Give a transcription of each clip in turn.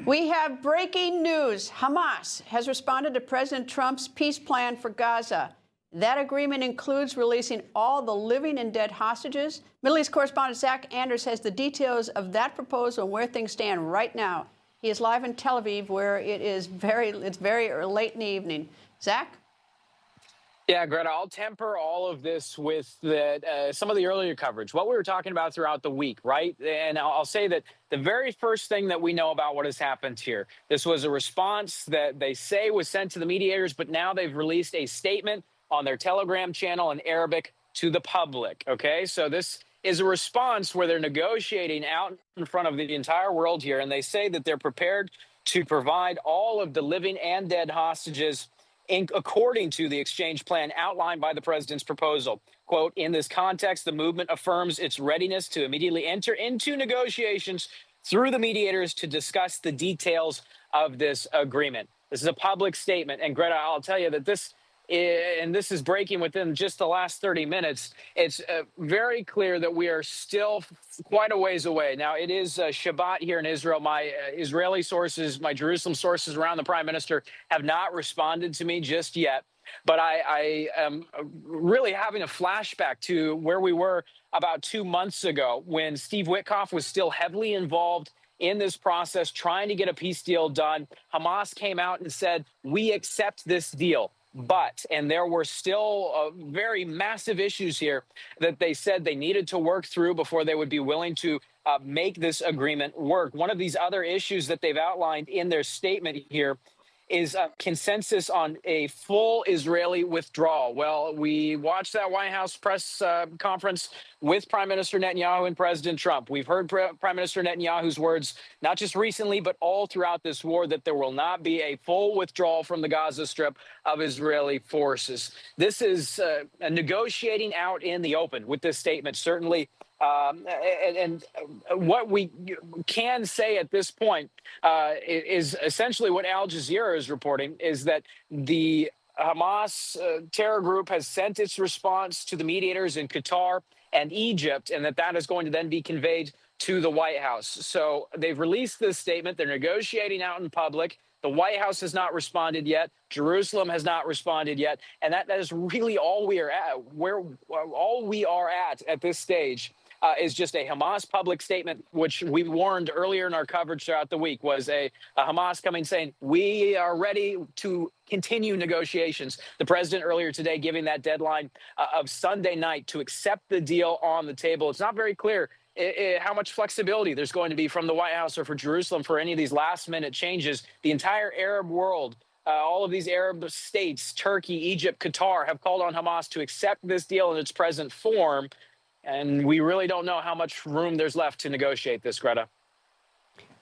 We have breaking news. Hamas has responded to President Trump's peace plan for Gaza. That agreement includes releasing all the living and dead hostages. Middle East correspondent Zach Anders has the details of that proposal and where things stand right now. He is live in Tel Aviv, where it's very late in the evening. Zach? Yeah, Greta, I'll temper all of this with some of the earlier coverage, what we were talking about throughout the week, right? And I'll say that the very first thing that we know about what has happened here, this was a response that they say was sent to the mediators, but now they've released a statement on their Telegram channel in Arabic to the public, okay? So this is a response where they're negotiating out in front of the entire world here, and they say that they're prepared to provide all of the living and dead hostages according to the exchange plan outlined by the president's proposal. Quote, in this context, the movement affirms its readiness to immediately enter into negotiations through the mediators to discuss the details of this agreement. This is a public statement. And Greta, I'll tell you that this is breaking within just the last 30 minutes. It's very clear that we are still quite a ways away. Now, it is Shabbat here in Israel. My Israeli sources, my Jerusalem sources around the prime minister have not responded to me just yet. But I am really having a flashback to where we were about 2 months ago when Steve Witkoff was still heavily involved in this process, trying to get a peace deal done. Hamas came out and said, we accept this deal. But, and there were still very massive issues here that they said they needed to work through before they would be willing to make this agreement work. One of these other issues that they've outlined in their statement here is a consensus on a full Israeli withdrawal. Well, we watched that White House press conference with Prime Minister Netanyahu and President Trump. We've heard Prime Minister Netanyahu's words, not just recently, but all throughout this war, that there will not be a full withdrawal from the Gaza Strip of Israeli forces. This is a negotiating out in the open with this statement, certainly. And what we can say at this point is essentially what Al Jazeera is reporting, is that the Hamas terror group has sent its response to the mediators in Qatar and Egypt, and that is going to then be conveyed to the White House. So they've released this statement. They're negotiating out in public. The White House has not responded yet. Jerusalem has not responded yet. And that is really all we are at, all we are at this stage. Is just a Hamas public statement, which we warned earlier in our coverage throughout the week, was a Hamas coming saying, we are ready to continue negotiations. The president earlier today giving that deadline of Sunday night to accept the deal on the table. It's not very clear how much flexibility there's going to be from the White House or for Jerusalem for any of these last minute changes. The entire Arab world, all of these Arab states, Turkey, Egypt, Qatar, have called on Hamas to accept this deal in its present form. And we really don't know how much room there's left to negotiate this, Greta.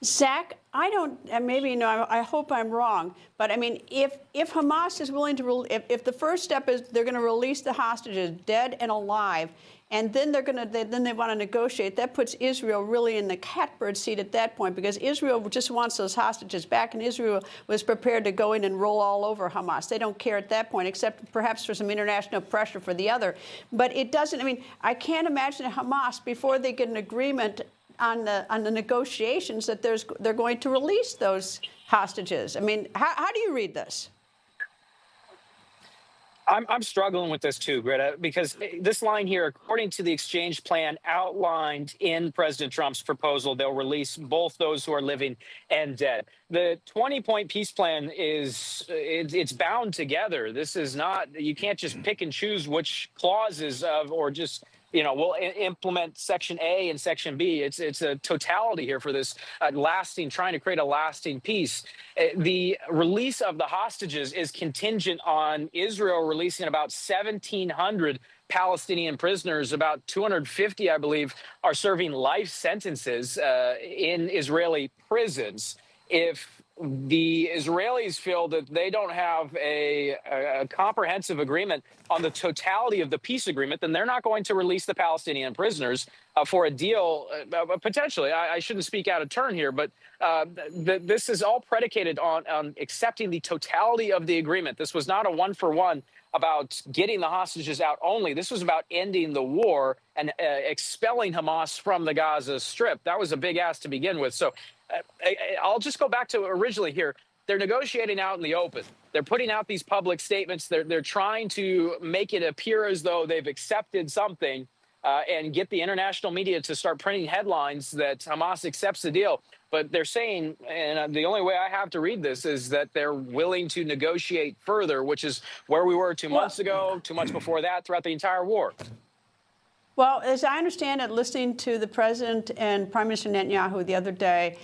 Zach, I don't, and maybe, you know, I hope I'm wrong, but I mean, if Hamas is willing to, if the first step is they're going to release the hostages, dead and alive, and then then they want to negotiate, that puts Israel really in the catbird seat at that point, because Israel just wants those hostages back, and Israel was prepared to go in and roll all over Hamas. They don't care at that point, except perhaps for some international pressure for the other. But it doesn't, I mean, I can't imagine Hamas, before they get an agreement on the negotiations, that they're going to release those hostages. I mean, how do you read this? I'm struggling with this too, Greta, because this line here, according to the exchange plan outlined in President Trump's proposal, they'll release both those who are living and dead. The 20-point peace plan it's bound together. This is not, you can't just pick and choose which clauses of, or just, you know, we'll implement Section A and Section B. It's a totality here for this trying to create a lasting peace. The release of the hostages is contingent on Israel releasing about 1,700 Palestinian prisoners. About 250, I believe, are serving life sentences in Israeli prisons. If the Israelis feel that they don't have a comprehensive agreement on the totality of the peace agreement, then they're not going to release the Palestinian prisoners for a deal. Potentially, I shouldn't speak out of turn here, but this is all predicated on accepting the totality of the agreement. This was not a one-for-one about getting the hostages out only. This was about ending the war and expelling Hamas from the Gaza Strip. That was a big ask to begin with. So I'll just go back to originally here. They're negotiating out in the open. They're putting out these public statements. They're trying to make it appear as though they've accepted something and get the international media to start printing headlines that Hamas accepts the deal. But they're saying, and the only way I have to read this is that they're willing to negotiate further, which is where we were 2 months ago, 2 months before that, throughout the entire war. Well, as I understand it, listening to the president and Prime Minister Netanyahu the other day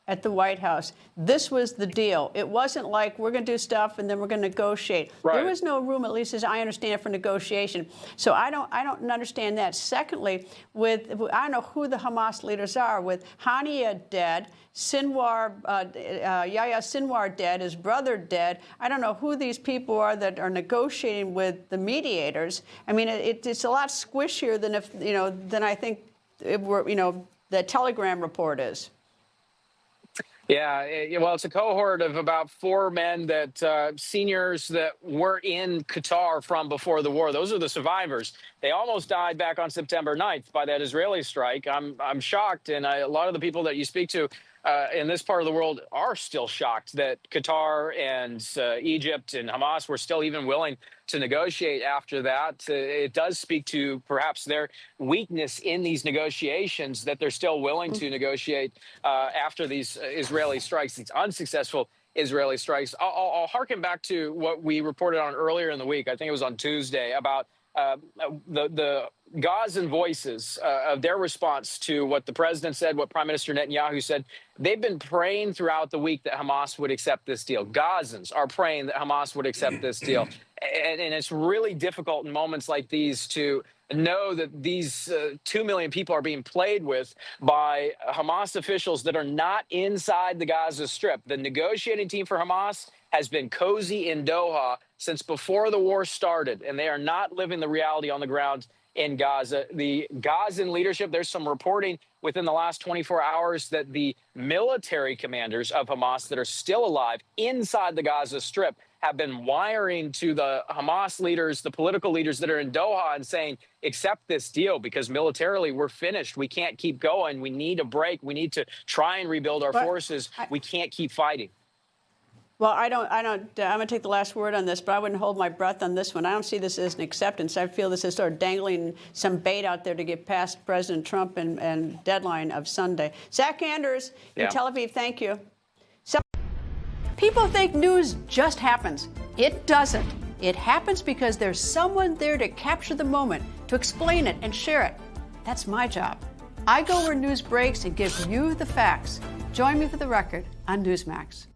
at the White House, this was the deal. It wasn't like we're going to do stuff and then we're going to negotiate. Right. There was no room, at least as I understand it, for negotiation. So I don't understand that. Secondly, I don't know who the Hamas leaders are. With Hania dead, Yahya Sinwar dead, his brother dead. I don't know who these people are that are negotiating with the mediators. I mean, it's a lot squishier than I think the Telegram report is. Yeah, well, it's a cohort of about 4 men that seniors that were in Qatar from before the war. Those are the survivors. They almost died back on September 9th by that Israeli strike. I'm shocked, and a lot of the people that you speak to in this part of the world are still shocked that Qatar and Egypt and Hamas were still even willing to negotiate after that. It does speak to perhaps their weakness in these negotiations, that they're still willing to negotiate after these Israeli strikes, these unsuccessful Israeli strikes. I'll harken back to what we reported on earlier in the week. I think it was on Tuesday, about the Gazan voices of their response to what the president said, what Prime Minister Netanyahu said. They've been praying throughout the week that Hamas would accept this deal. Gazans are praying that Hamas would accept this deal. And it's really difficult in moments like these to know that these 2 million people are being played with by Hamas officials that are not inside the Gaza Strip. The negotiating team for Hamas has been cozy in Doha since before the war started, and they are not living the reality on the ground in Gaza. The Gazan leadership, there's some reporting within the last 24 hours that the military commanders of Hamas that are still alive inside the Gaza Strip have been wiring to the Hamas leaders, the political leaders that are in Doha, and saying, accept this deal because militarily we're finished. We can't keep going. We need a break. We need to try and rebuild our forces. We can't keep fighting. Well, I'm going to take the last word on this, but I wouldn't hold my breath on this one. I don't see this as an acceptance. I feel this is sort of dangling some bait out there to get past President Trump and deadline of Sunday. Zach Anders in Tel Aviv, thank you. People think news just happens. It doesn't. It happens because there's someone there to capture the moment, to explain it and share it. That's my job. I go where news breaks and give you the facts. Join me for The Record on Newsmax.